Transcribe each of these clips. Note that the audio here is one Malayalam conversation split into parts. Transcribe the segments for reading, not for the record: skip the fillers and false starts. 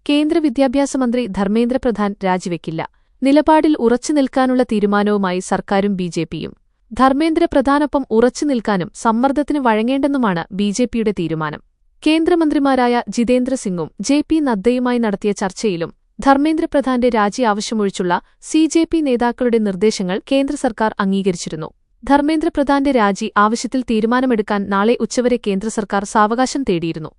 കേന്ദ്ര വിദ്യാഭ്യാസ മന്ത്രി ധർമ്മേന്ദ്ര പ്രധാൻ രാജിവെക്കില്ല. നിലപാടിൽ ഉറച്ചുനിൽക്കാനുള്ള തീരുമാനവുമായി സർക്കാരും ബിജെപിയും. ധർമ്മേന്ദ്ര പ്രധാനൊപ്പം ഉറച്ചുനിൽക്കാനും സമ്മർദ്ദത്തിന് വഴങ്ങേണ്ടെന്നുമാണ് ബിജെപിയുടെ തീരുമാനം. കേന്ദ്രമന്ത്രിമാരായ ജിതേന്ദ്ര സിംഗും ജെ.പി. നദ്ദയുമായി നടത്തിയ ചർച്ചയിലും ധർമ്മേന്ദ്ര പ്രധാന്റെ രാജി ആവശ്യമൊഴിച്ചുള്ള സി.ജെ.പി. നേതാക്കളുടെ നിർദ്ദേശങ്ങൾ കേന്ദ്ര സർക്കാർ അംഗീകരിച്ചിരുന്നു. ധർമ്മേന്ദ്ര പ്രധാന്റെ രാജി ആവശ്യത്തിൽ തീരുമാനമെടുക്കാൻ നാളെ ഉച്ചവരെ കേന്ദ്ര സർക്കാർ സാവകാശം തേടിയിരുന്നു.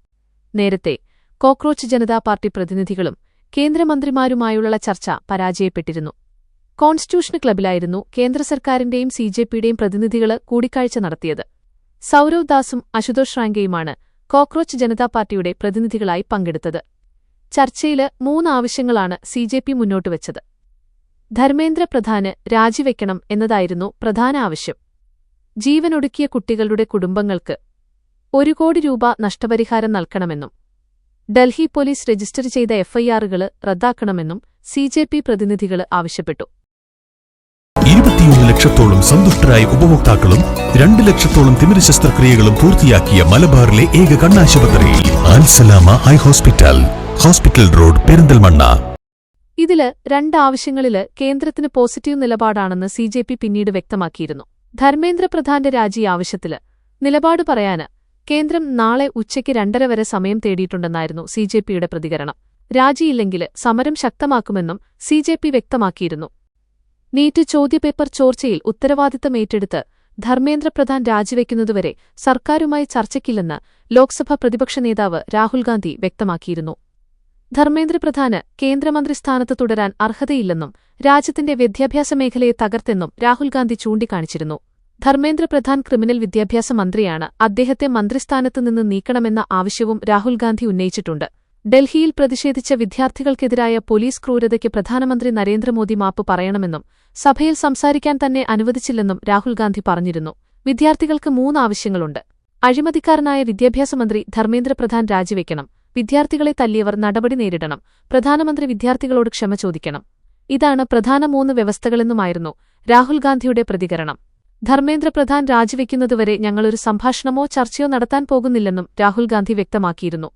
നേരത്തെ കോക്രോച്ച് ജനതാ പാർട്ടി പ്രതിനിധികളും കേന്ദ്രമന്ത്രിമാരുമായുള്ള ചർച്ച പരാജയപ്പെട്ടിരുന്നു. കോൺസ്റ്റിറ്റ്യൂഷൻ ക്ലബിലായിരുന്നു കേന്ദ്ര സർക്കാരിന്റെയും സി.ജെ.പിയുടെയും പ്രതിനിധികൾ കൂടിക്കാഴ്ച നടത്തിയത്. സൗരവ് ദാസും അശുതോഷ് റാങ്കെയുമാണ് കോക്രോച്ച് ജനതാ പാർട്ടിയുടെ പ്രതിനിധികളായി പങ്കെടുത്തത്. ചർച്ചയില് 3 ആവശ്യങ്ങളാണ് സി.ജെ.പി. മുന്നോട്ടുവച്ചത്. ധർമ്മേന്ദ്ര പ്രധാന് രാജിവെക്കണം എന്നതായിരുന്നു പ്രധാന ആവശ്യം. ജീവനൊടുക്കിയ കുട്ടികളുടെ കുടുംബങ്ങൾക്ക് 1 കോടി രൂപ നഷ്ടപരിഹാരം നൽകണമെന്നും ഡൽഹി പോലീസ് രജിസ്റ്റർ ചെയ്ത എഫ്ഐആറുകൾ റദ്ദാക്കണമെന്നും സി.ജെ.പി. പ്രതിനിധികൾ ആവശ്യപ്പെട്ടു. 21 ലക്ഷത്തോളം സന്തുഷ്ടരായ ഉപഭോക്താക്കളും 2 ലക്ഷത്തോളം തിമിര ശസ്ത്രക്രിയകളും പൂർത്തിയാക്കിയ മലബാറിലെ ഏക കണ്ണാശുപത്രി Al Salama high hospital, hospital road, Perinthalmanna. ഇതില് 2 ആവശ്യങ്ങളില് കേന്ദ്രത്തിന് പോസിറ്റീവ് നിലപാടാണെന്ന് സി.ജെ.പി. പിന്നീട് വ്യക്തമാക്കിയിരുന്നു. ധർമ്മേന്ദ്ര പ്രധാന്റെ രാജി ആവശ്യത്തില് നിലപാട് പറയാന് കേന്ദ്രം നാളെ ഉച്ചയ്ക്ക് 2:30 വരെ സമയം തേടിയിട്ടുണ്ടെന്നായിരുന്നു സി.ജെ.പിയുടെ പ്രതികരണം. രാജിയില്ലെങ്കില് സമരം ശക്തമാക്കുമെന്നും സി.ജെ.പി. വ്യക്തമാക്കിയിരുന്നു. നീറ്റ് ചോദ്യപേപ്പർ ചോർച്ചയിൽ ഉത്തരവാദിത്തം ഏറ്റെടുത്ത് ധർമ്മേന്ദ്ര പ്രധാൻ രാജിവെക്കുന്നതുവരെ സർക്കാരുമായി ചർച്ചയ്ക്കില്ലെന്ന് ലോക്സഭാ പ്രതിപക്ഷ നേതാവ് രാഹുൽ ഗാന്ധി വ്യക്തമാക്കിയിരുന്നു. ധർമ്മേന്ദ്ര പ്രധാന് കേന്ദ്രമന്ത്രി സ്ഥാനത്ത് തുടരാൻ അർഹതയില്ലെന്നും രാജ്യത്തിന്റെ വിദ്യാഭ്യാസ മേഖലയെ തകർത്തെന്നും രാഹുൽ ഗാന്ധി ചൂണ്ടിക്കാണിച്ചിരുന്നു. ധർമ്മേന്ദ്ര പ്രധാൻ ക്രിമിനൽ വിദ്യാഭ്യാസ മന്ത്രിയാണ്. അദ്ദേഹത്തെ മന്ത്രിസ്ഥാനത്ത് നിന്ന് നീക്കണമെന്ന ആവശ്യവും രാഹുൽ ഗാന്ധി ഉന്നയിച്ചിട്ടുണ്ട്. ഡൽഹിയിൽ പ്രതിഷേധിച്ച വിദ്യാർത്ഥികൾക്കെതിരായ പോലീസ് ക്രൂരതയ്ക്ക് പ്രധാനമന്ത്രി നരേന്ദ്രമോദി മാപ്പ് പറയണമെന്നും സഭയിൽ സംസാരിക്കാൻ തന്നെ അനുവദിച്ചില്ലെന്നും രാഹുൽ ഗാന്ധി പറഞ്ഞിരുന്നു. വിദ്യാർത്ഥികൾക്ക് 3 ആവശ്യങ്ങളുണ്ട്. അഴിമതിക്കാരനായ വിദ്യാഭ്യാസ മന്ത്രി ധർമ്മേന്ദ്ര പ്രധാൻ രാജിവെക്കണം. വിദ്യാർത്ഥികളെ തല്ലിയവർ നടപടി നേരിടണം. പ്രധാനമന്ത്രി വിദ്യാർത്ഥികളോട് ക്ഷമ ചോദിക്കണം. ഇതാണ് പ്രധാന 3 വ്യവസ്ഥകളെന്നുമായിരുന്നു രാഹുൽ ഗാന്ധിയുടെ പ്രതികരണം. ധർമ്മേന്ദ്ര പ്രധാൻ രാജിവെക്കുന്നതുവരെ ഞങ്ങളൊരു സംഭാഷണമോ ചർച്ചയോ നടത്താൻ പോകുന്നില്ലെന്നും രാഹുൽ ഗാന്ധി വ്യക്തമാക്കിയിരുന്നു.